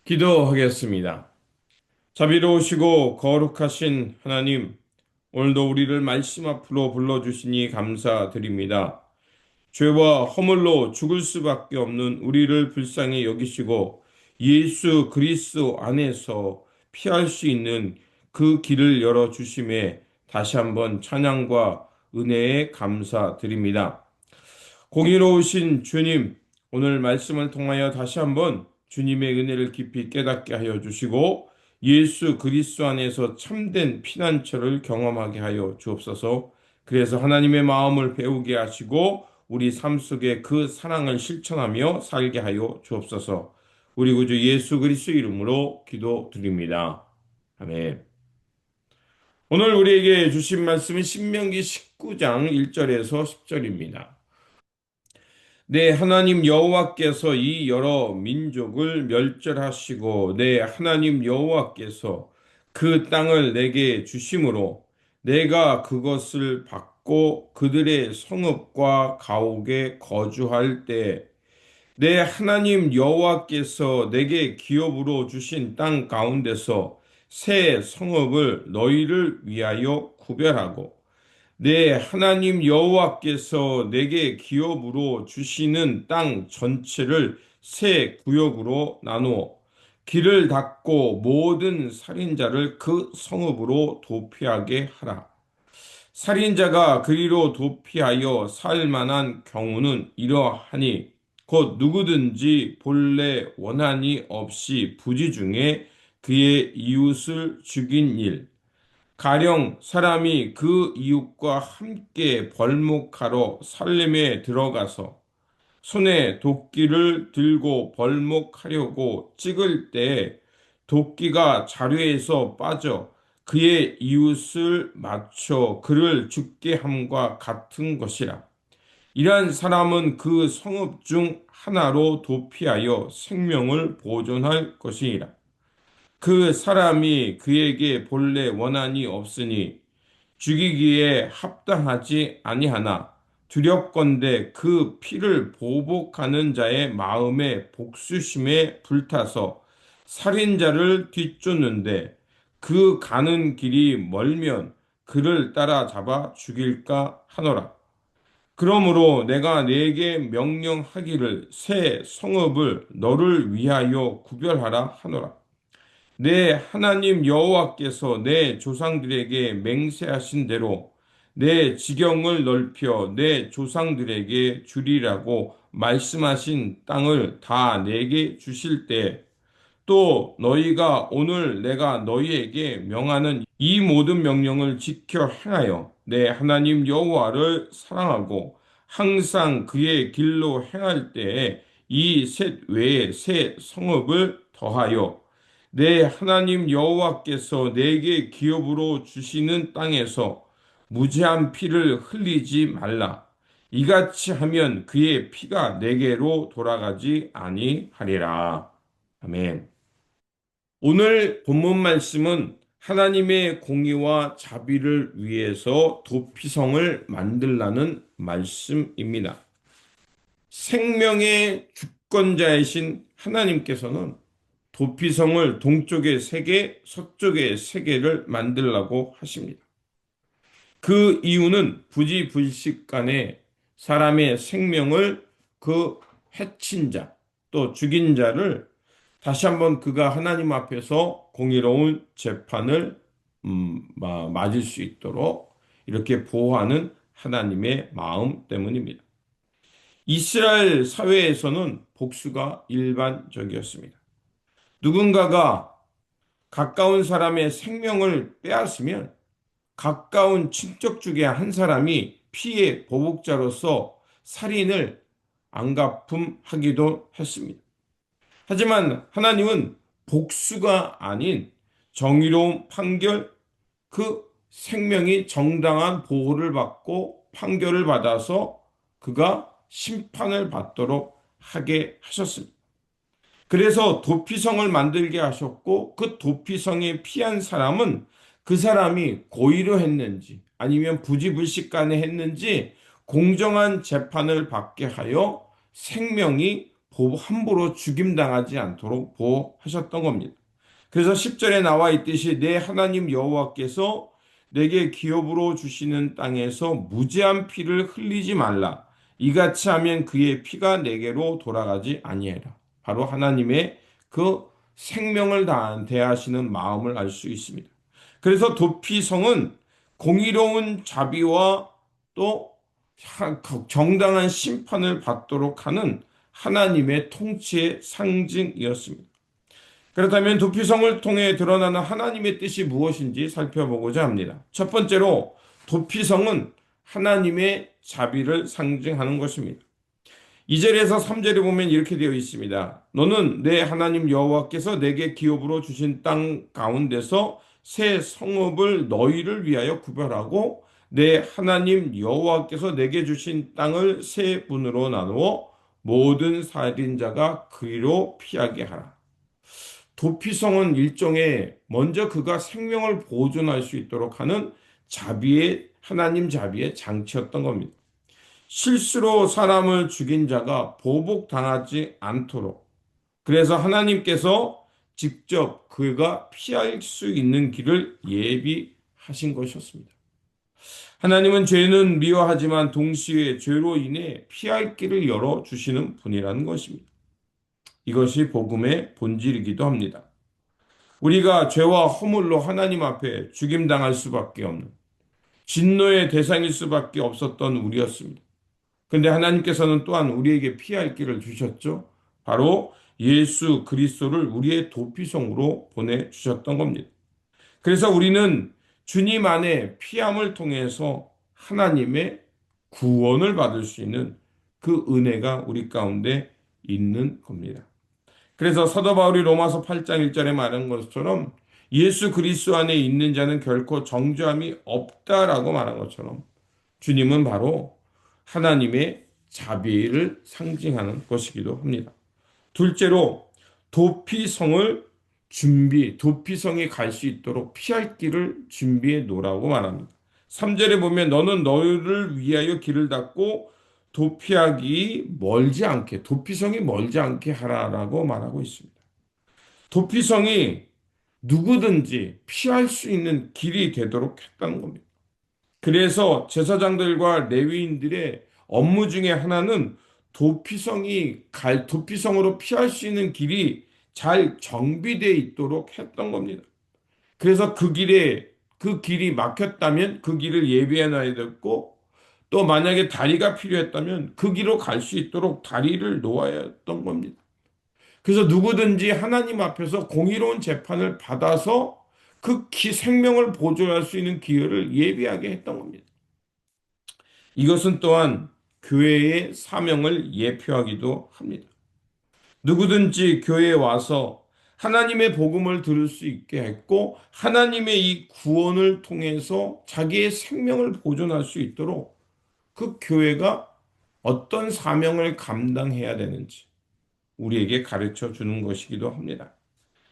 기도하겠습니다. 자비로우시고 거룩하신 하나님, 오늘도 우리를 말씀 앞으로 불러주시니 감사드립니다. 죄와 허물로 죽을 수밖에 없는 우리를 불쌍히 여기시고 예수 그리스도 안에서 피할 수 있는 그 길을 열어주심에 다시 한번 찬양과 은혜에 감사드립니다. 공의로우신 주님, 오늘 말씀을 통하여 다시 한번 주님의 은혜를 깊이 깨닫게 하여 주시고 예수 그리스도 안에서 참된 피난처를 경험하게 하여 주옵소서. 그래서 하나님의 마음을 배우게 하시고 우리 삶 속에 그 사랑을 실천하며 살게 하여 주옵소서. 우리 구주 예수 그리스도 이름으로 기도드립니다. 아멘. 오늘 우리에게 주신 말씀은 신명기 19장 1절에서 10절입니다. 내 하나님 여호와께서 이 여러 민족을 멸절하시고 내 하나님 여호와께서 그 땅을 내게 주심으로 내가 그것을 받고 그들의 성읍과 가옥에 거주할 때 내 하나님 여호와께서 내게 기업으로 주신 땅 가운데서 새 성읍을 너희를 위하여 구별하고 내 하나님 여호와께서 내게 기업으로 주시는 땅 전체를 세 구역으로 나누어 길을 닫고 모든 살인자를 그 성읍으로 도피하게 하라. 살인자가 그리로 도피하여 살 만한 경우는 이러하니 곧 누구든지 본래 원한이 없이 부지 중에 그의 이웃을 죽인 일, 가령 사람이 그 이웃과 함께 벌목하러 살림에 들어가서 손에 도끼를 들고 벌목하려고 찍을 때 도끼가 자루에서 빠져 그의 이웃을 맞춰 그를 죽게 함과 같은 것이라. 이러한 사람은 그 성읍 중 하나로 도피하여 생명을 보존할 것이니라. 그 사람이 그에게 본래 원한이 없으니 죽이기에 합당하지 아니하나 두렵건대 그 피를 보복하는 자의 마음에 복수심에 불타서 살인자를 뒤쫓는데 그 가는 길이 멀면 그를 따라잡아 죽일까 하노라. 그러므로 내가 네게 명령하기를 새 성읍을 너를 위하여 구별하라 하노라. 내 하나님 여호와께서 내 조상들에게 맹세하신 대로 내 지경을 넓혀 내 조상들에게 주리라고 말씀하신 땅을 다 내게 주실 때 또 너희가 오늘 내가 너희에게 명하는 이 모든 명령을 지켜 행하여 내 하나님 여호와를 사랑하고 항상 그의 길로 행할 때에 이 셋 외에 새 성읍을 더하여 내 하나님 여호와께서 내게 기업으로 주시는 땅에서 무죄한 피를 흘리지 말라. 이같이 하면 그의 피가 내게로 돌아가지 아니하리라. 아멘. 오늘 본문 말씀은 하나님의 공의와 자비를 위해서 도피성을 만들라는 말씀입니다. 생명의 주권자이신 하나님께서는 도피성을 동쪽에 세 개, 서쪽에 세 개를 만들라고 하십니다. 그 이유는 부지불식 간에 사람의 생명을 그 해친 자, 또 죽인 자를 다시 한번 그가 하나님 앞에서 공의로운 재판을 맞을 수 있도록 이렇게 보호하는 하나님의 마음 때문입니다. 이스라엘 사회에서는 복수가 일반적이었습니다. 누군가가 가까운 사람의 생명을 빼앗으면 가까운 친척 중에 한 사람이 피해 보복자로서 살인을 안갚음하기도 했습니다. 하지만 하나님은 복수가 아닌 정의로운 판결, 그 생명이 정당한 보호를 받고 판결을 받아서 그가 심판을 받도록 하게 하셨습니다. 그래서 도피성을 만들게 하셨고 그 도피성에 피한 사람은 그 사람이 고의로 했는지 아니면 부지불식간에 했는지 공정한 재판을 받게 하여 생명이 함부로 죽임당하지 않도록 보호하셨던 겁니다. 그래서 10절에 나와 있듯이 내 하나님 여호와께서 내게 기업으로 주시는 땅에서 무죄한 피를 흘리지 말라. 이같이 하면 그의 피가 내게로 돌아가지 아니하리라. 바로 하나님의 그 생명을 대하시는 마음을 알 수 있습니다. 그래서 도피성은 공의로운 자비와 또 정당한 심판을 받도록 하는 하나님의 통치의 상징이었습니다. 그렇다면 도피성을 통해 드러나는 하나님의 뜻이 무엇인지 살펴보고자 합니다. 첫 번째로 도피성은 하나님의 자비를 상징하는 것입니다. 2절에서 3절에 보면 이렇게 되어 있습니다. 너는 내 하나님 여호와께서 내게 기업으로 주신 땅 가운데서 새 성읍을 너희를 위하여 구별하고 내 하나님 여호와께서 내게 주신 땅을 세 분으로 나누어 모든 살인자가 그리로 피하게 하라. 도피성은 일종의 먼저 그가 생명을 보존할 수 있도록 하는 하나님 자비의 장치였던 겁니다. 실수로 사람을 죽인 자가 보복당하지 않도록 그래서 하나님께서 직접 그가 피할 수 있는 길을 예비하신 것이었습니다. 하나님은 죄는 미워하지만 동시에 죄로 인해 피할 길을 열어주시는 분이라는 것입니다. 이것이 복음의 본질이기도 합니다. 우리가 죄와 허물로 하나님 앞에 죽임당할 수밖에 없는 진노의 대상일 수밖에 없었던 우리였습니다. 그런데 하나님께서는 또한 우리에게 피할 길을 주셨죠. 바로 예수 그리스도를 우리의 도피성으로 보내주셨던 겁니다. 그래서 우리는 주님 안에 피함을 통해서 하나님의 구원을 받을 수 있는 그 은혜가 우리 가운데 있는 겁니다. 그래서 사도 바울이 로마서 8장 1절에 말한 것처럼 예수 그리스도 안에 있는 자는 결코 정죄함이 없다라고 말한 것처럼 주님은 바로 하나님의 자비를 상징하는 것이기도 합니다. 둘째로 도피성이 갈 수 있도록 피할 길을 준비해 놓으라고 말합니다. 3절에 보면 너는 너를 위하여 길을 닫고 도피성이 멀지 않게 하라라고 말하고 있습니다. 도피성이 누구든지 피할 수 있는 길이 되도록 했다는 겁니다. 그래서 제사장들과 레위인들의 업무 중에 하나는 도피성으로 피할 수 있는 길이 잘 정비되어 있도록 했던 겁니다. 그래서 그 길이 막혔다면 그 길을 예비해 놔야 됐고, 또 만약에 다리가 필요했다면 그 길로 갈 수 있도록 다리를 놓아야 했던 겁니다. 그래서 누구든지 하나님 앞에서 공의로운 재판을 받아서 생명을 보존할 수 있는 기회를 예비하게 했던 겁니다. 이것은 또한 교회의 사명을 예표하기도 합니다. 누구든지 교회에 와서 하나님의 복음을 들을 수 있게 했고 하나님의 이 구원을 통해서 자기의 생명을 보존할 수 있도록 그 교회가 어떤 사명을 감당해야 되는지 우리에게 가르쳐 주는 것이기도 합니다.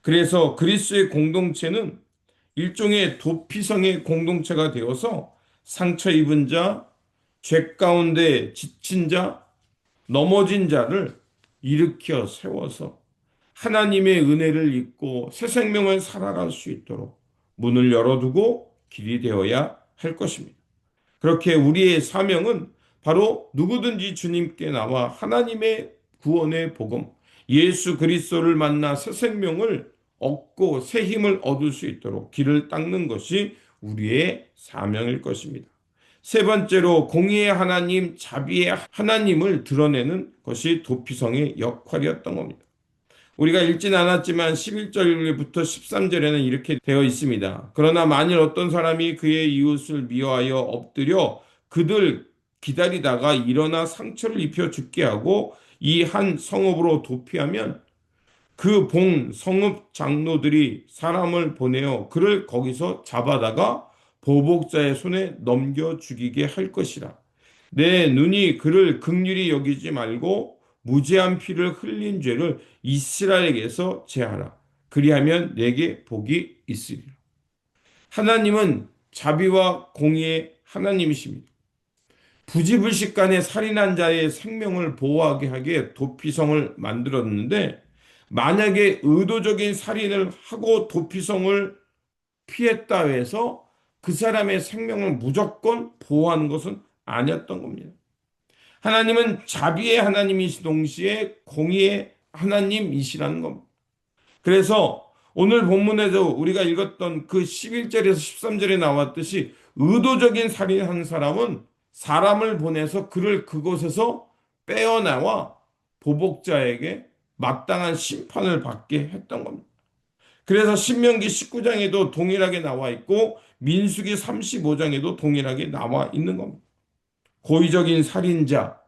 그래서 그리스도의 공동체는 일종의 도피성의 공동체가 되어서 상처 입은 자, 죄 가운데 지친 자, 넘어진 자를 일으켜 세워서 하나님의 은혜를 입고 새 생명을 살아갈 수 있도록 문을 열어두고 길이 되어야 할 것입니다. 그렇게 우리의 사명은 바로 누구든지 주님께 나와 하나님의 구원의 복음, 예수 그리스도를 만나 새 생명을 얻고 새 힘을 얻을 수 있도록 길을 닦는 것이 우리의 사명일 것입니다. 세 번째로 공의의 하나님, 자비의 하나님을 드러내는 것이 도피성의 역할이었던 겁니다. 우리가 읽진 않았지만 11절부터 13절에는 이렇게 되어 있습니다. 그러나 만일 어떤 사람이 그의 이웃을 미워하여 엎드려 그들 기다리다가 일어나 상처를 입혀 죽게 하고 이 한 성읍으로 도피하면 그 성읍 장로들이 사람을 보내어 그를 거기서 잡아다가 보복자의 손에 넘겨 죽이게 할 것이라. 내 눈이 그를 긍휼히 여기지 말고 무죄한 피를 흘린 죄를 이스라엘에게서 제하라. 그리하면 내게 복이 있으리라. 하나님은 자비와 공의의 하나님이십니다. 부지불식간에 살인한 자의 생명을 보호하게 하기에 도피성을 만들었는데 만약에 의도적인 살인을 하고 도피성을 피했다 해서 그 사람의 생명을 무조건 보호하는 것은 아니었던 겁니다. 하나님은 자비의 하나님이시 동시에 공의의 하나님이시라는 겁니다. 그래서 오늘 본문에서 우리가 읽었던 그 11절에서 13절에 나왔듯이 의도적인 살인한 사람은 사람을 보내서 그를 그곳에서 빼어나와 보복자에게 마땅한 심판을 받게 했던 겁니다. 그래서 신명기 19장에도 동일하게 나와 있고 민수기 35장에도 동일하게 나와 있는 겁니다. 고의적인 살인자,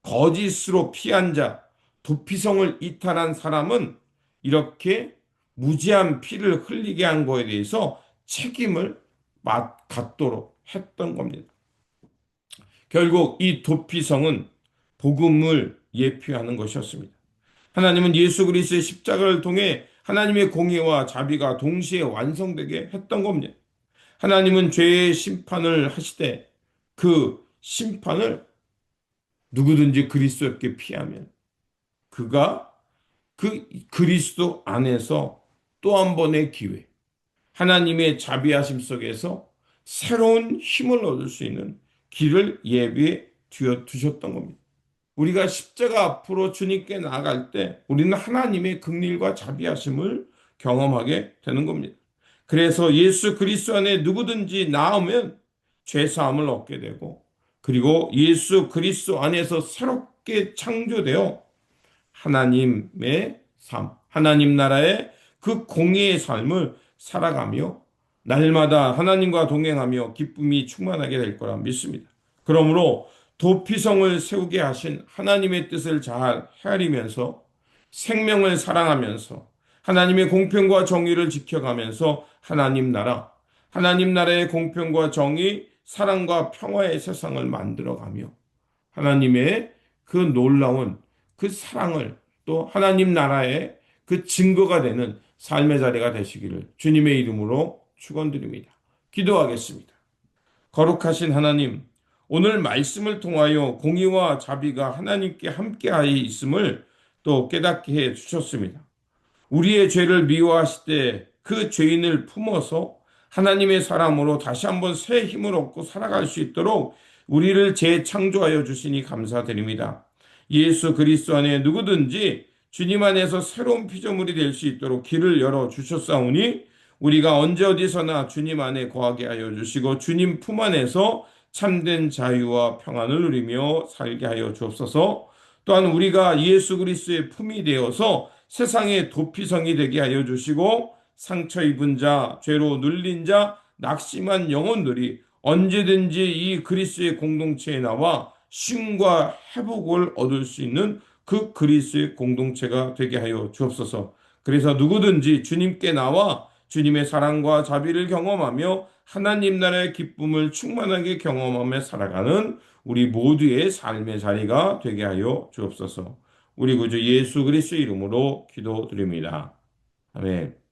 거짓으로 피한 자, 도피성을 이탈한 사람은 이렇게 무지한 피를 흘리게 한 거에 대해서 책임을 갖도록 했던 겁니다. 결국 이 도피성은 복음을 예표하는 것이었습니다. 하나님은 예수 그리스도의 십자가를 통해 하나님의 공의와 자비가 동시에 완성되게 했던 겁니다. 하나님은 죄의 심판을 하시되 그 심판을 누구든지 그리스도께 피하면 그가 그 그리스도 안에서 또 한 번의 기회, 하나님의 자비하심 속에서 새로운 힘을 얻을 수 있는 길을 예비해 두셨던 겁니다. 우리가 십자가 앞으로 주님께 나아갈 때 우리는 하나님의 긍휼과 자비하심을 경험하게 되는 겁니다. 그래서 예수 그리스도 안에 누구든지 나오면 죄 사함을 얻게 되고 그리고 예수 그리스도 안에서 새롭게 창조되어 하나님의 삶, 하나님 나라의 그 공의의 삶을 살아가며 날마다 하나님과 동행하며 기쁨이 충만하게 될 거라 믿습니다. 그러므로 도피성을 세우게 하신 하나님의 뜻을 잘 헤아리면서 생명을 사랑하면서 하나님의 공평과 정의를 지켜가면서 하나님 나라의 공평과 정의, 사랑과 평화의 세상을 만들어가며 하나님의 그 놀라운 그 사랑을 또 하나님 나라의 그 증거가 되는 삶의 자리가 되시기를 주님의 이름으로 축원드립니다. 기도하겠습니다. 거룩하신 하나님, 오늘 말씀을 통하여 공의와 자비가 하나님께 함께하여 있음을 또 깨닫게 해 주셨습니다. 우리의 죄를 미워하실 때 그 죄인을 품어서 하나님의 사람으로 다시 한번 새 힘을 얻고 살아갈 수 있도록 우리를 재창조하여 주시니 감사드립니다. 예수 그리스도 안에 누구든지 주님 안에서 새로운 피조물이 될 수 있도록 길을 열어 주셨사오니 우리가 언제 어디서나 주님 안에 거하게 하여 주시고 주님 품 안에서 참된 자유와 평안을 누리며 살게 하여 주옵소서. 또한 우리가 예수 그리스도의 품이 되어서 세상의 도피성이 되게 하여 주시고 상처 입은 자, 죄로 눌린 자, 낙심한 영혼들이 언제든지 이 그리스도의 공동체에 나와 쉼과 회복을 얻을 수 있는 그 그리스도의 공동체가 되게 하여 주옵소서. 그래서 누구든지 주님께 나와 주님의 사랑과 자비를 경험하며 하나님 나라의 기쁨을 충만하게 경험하며 살아가는 우리 모두의 삶의 자리가 되게 하여 주옵소서. 우리 구주 예수 그리스도 이름으로 기도드립니다. 아멘.